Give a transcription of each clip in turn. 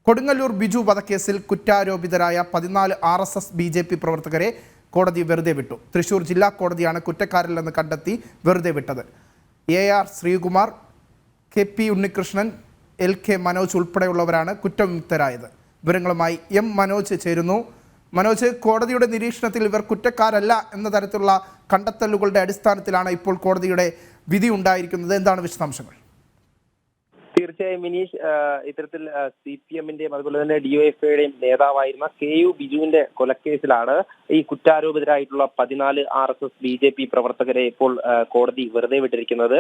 കൊടുങ്ങല്ലൂർ ബിജു വധക്കേസിൽ കുറ്റാരോപിതരായ 14 RSS BJP പ്രവർത്തകരെ കോടതി വെറുതെ വിട്ടു. തൃശൂർ ജില്ലാ കോടതിയാണ് കുറ്റക്കാരില്ലെന്ന് കണ്ടെത്തി വെറുതെ വിട്ടത്. AR Sreekumar, KP Unnikrishnan, LK Manoj ഉൾപ്പെടെയുള്ളവരാണ് കുറ്റവിമുക്തരായത്. വിവരങ്ങളുമായി M മനോജ് ചേരുന്നു. മനോജ്, കോടതിയുടെ നിരീക്ഷണത്തിൽ ഇവർ കുറ്റക്കാരല്ല എന്ന തരത്തിലുള്ള കണ്ടെത്തലുകളുടെ അടിസ്ഥാനത്തിലാണ് ഇപ്പോൾ കോടതിയുടെ വിധി ഉണ്ടായിരിക്കുന്നത്. എന്താണ് വിശദാംശങ്ങൾ? തീർച്ചയായും മിനീഷ്, ഇത്തരത്തിൽ CPM-ന്റെയും അതുപോലെ തന്നെ DYFIയുടെയും നേതാവായിരുന്ന KU ബിജുവിന്റെ കൊലക്കേസിലാണ് ഈ കുറ്റാരോപിതരായിട്ടുള്ള 14 RSS BJP പ്രവർത്തകരെ ഇപ്പോൾ കോടതി വെറുതെ വിട്ടിരിക്കുന്നത്.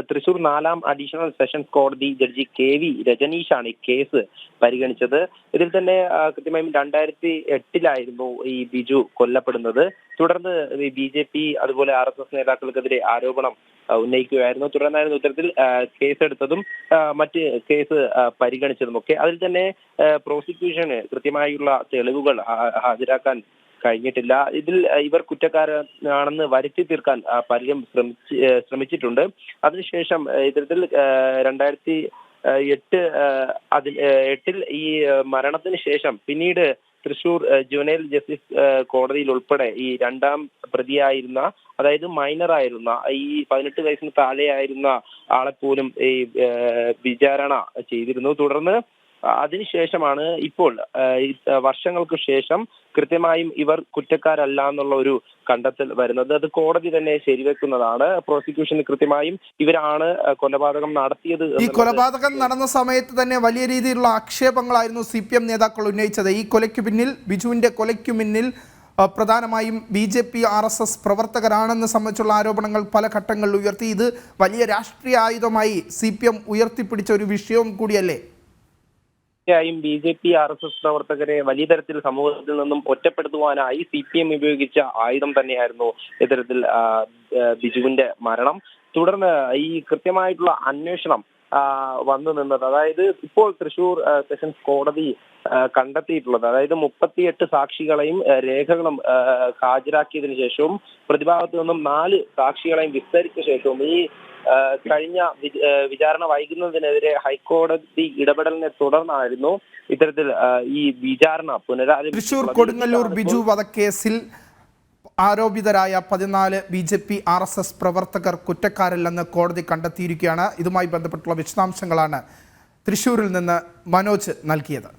തൃശൂർ 4ാം അഡീഷണൽ സെഷൻസ് കോടതി ജഡ്ജി KV രജനീഷാണ് ഈ കേസ് പരിഗണിച്ചത്. ഇതിൽ തന്നെ കൃത്യമായും 2008-ലായിരുന്നു ഈ ബിജു കൊല്ലപ്പെടുന്നത്. തുടർന്ന് BJP അതുപോലെ RSS നേതാക്കൾക്കെതിരെ ആരോപണം ഉന്നയിക്കുകയായിരുന്നു. തുടർന്നായിരുന്നു ഇത്തരത്തിൽ കേസെടുത്തതും മറ്റ് കേസ് പരിഗണിച്ചതുമൊക്കെ. അതിൽ തന്നെ പ്രോസിക്യൂഷന് കൃത്യമായുള്ള തെളിവുകൾ ഹാജരാക്കാൻ കഴിഞ്ഞിട്ടില്ല. ഇതിൽ ഇവർ കുറ്റക്കാരാണെന്ന് വരുത്തി തീർക്കാൻ പലരും ശ്രമിച്ചിട്ടുണ്ട്. അതിനുശേഷം ഇത്തരത്തിൽ 2008-ൽ ഈ മരണത്തിന് ശേഷം പിന്നീട് തൃശൂർ ജുവനൈൽ ജസ്റ്റിസ് കോടതിയിൽ ഉൾപ്പെടെ ഈ 2ാം പ്രതിയായിരുന്ന, അതായത് മൈനറായിരുന്ന, ഈ 18 വയസ്സിന് താഴെയായിരുന്ന ആളെ പോലും ഈ വിചാരണ ചെയ്തിരുന്നു. തുടർന്ന് അതിനുശേഷമാണ് ഇപ്പോൾ വർഷങ്ങൾക്ക് ശേഷം കൃത്യമായും ഇവർ കുറ്റക്കാരല്ല എന്നുള്ള ഒരു കണ്ടെത്തൽ വരുന്നത്. അത് കോടതി തന്നെ ശരിവെക്കുന്നതാണ്. പ്രോസിക്യൂഷന് കൃത്യമായും ഇവരാണ് കൊലപാതകം നടത്തിയത്. ഈ കൊലപാതകം നടന്ന സമയത്ത് തന്നെ വലിയ രീതിയിലുള്ള ആക്ഷേപങ്ങളായിരുന്നു CPM നേതാക്കൾ ഉന്നയിച്ചത്. ഈ കൊലയ്ക്ക് പിന്നിൽ, ബിജുവിന്റെ കൊലയ്ക്ക് പിന്നിൽ പ്രധാനമായും BJP RSS പ്രവർത്തകരാണെന്ന് സംബന്ധിച്ചുള്ള ആരോപണങ്ങൾ പല ഘട്ടങ്ങളിൽ ഉയർത്തി. ഇത് വലിയ രാഷ്ട്രീയ ആയുധമായി CPM ഉയർത്തിപ്പിടിച്ച ഒരു വിഷയവും കൂടിയല്ലേ? തീർച്ചയായും BJP RSS പ്രവർത്തകരെ വലിയ തരത്തിൽ സമൂഹത്തിൽ നിന്നും ഒറ്റപ്പെടുത്തുവാനായി CPM ഉപയോഗിച്ച ആയുധം തന്നെയായിരുന്നു ഇത്തരത്തിൽ ബിജുവിന്റെ മരണം. തുടർന്ന് ഈ കൃത്യമായിട്ടുള്ള അന്വേഷണം വന്നു നിന്നത്, അതായത് ഇപ്പോൾ തൃശൂർ സെഷൻസ് കോടതി കണ്ടെത്തിയിട്ടുള്ളത്, അതായത് 38 സാക്ഷികളെയും രേഖകളും ഹാജരാക്കിയതിനു ശേഷവും പ്രതിഭാഗത്തു നിന്നും 4 സാക്ഷികളെയും വിസ്തരിച്ച ശേഷവും ഈ കഴിഞ്ഞ വിചാരണ വൈകുന്നതിനെതിരെ ഹൈക്കോടതി ഇടപെടലിനെ തുടർന്നായിരുന്നു ഇത്തരത്തിൽ ഈ വിചാരണ പുനരാരംഭിച്ചത്. തൃശൂർ കൊടുങ്ങല്ലൂർ ബിജു വധക്കേസിൽ ആരോപിതരായ 14 BJP RSS പ്രവർത്തകർ കുറ്റക്കാരല്ലെന്ന് കോടതി കണ്ടെത്തിയിരിക്കുകയാണ്. ഇതുമായി ബന്ധപ്പെട്ടുള്ള വിശദാംശങ്ങളാണ് തൃശൂരിൽ നിന്ന് മനോജ് നൽകിയത്.